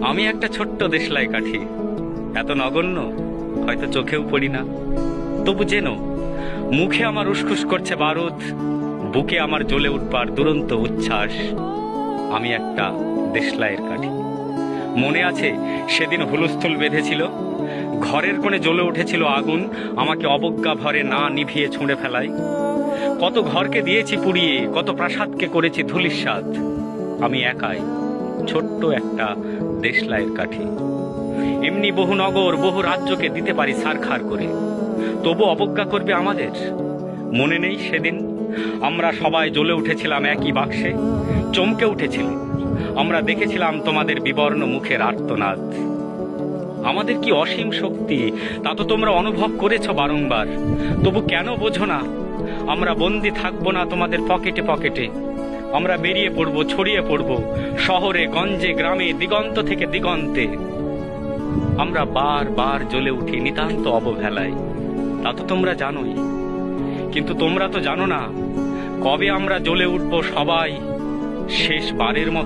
আমি একটা ছোট্ট দেশলাই কাঠি, এত নগণ্য হয়তো চোখেও পড়ি না। তবু যেন মুখে আমার উসখুস করছে বারুদ, বুকে আমার জ্বলে উঠবার দুরন্ত উচ্ছ্বাস। আমি একটা দেশলাইয়ের কাঠি। মনে আছে সেদিন হুলস্থুল বেঁধেছিল, ঘরের কোণে জ্বলে উঠেছিল আগুন, আমাকে অবজ্ঞা ভরে না নিভিয়ে ছুঁড়ে ফেলাই। কত ঘরকে দিয়েছি পুড়িয়ে, কত প্রাসাদকে করেছি ধূলিসাৎ। আমি একাই ছোট্ট একটা দেশলাইয়ের কাঠি। এমনি বহু নগর বহু রাজ্যকে দিতে পারি ছারখার করে, তবু অবজ্ঞা করবে আমাদের। মনে নেই সেদিন আমরা সবাই জ্বলে উঠেছিলাম একই বাক্সে, চমকে উঠেছিল। আমরা দেখেছিলাম তোমাদের বিবর্ণ মুখের আর্তনাদ। আমাদের কি অসীম শক্তি তা তো তোমরা অনুভব করেছ বারংবার, তবু কেন বোঝো না? আমরা বন্দি থাকবো না তোমাদের পকেটে পকেটে। আমরা বেরিয়ে পড়বো, ছড়িয়ে পড়বো শহরে গঞ্জে গ্রামে, দিগন্ত থেকে দিগন্তে। আমরা বার জ্বলে উঠি নিতান্ত অবহেলায়, তা তো তোমরা জানোই। কিন্তু তোমরা তো জানো না কবে আমরা জ্বলে উঠবো সবাই শেষবারের মতো।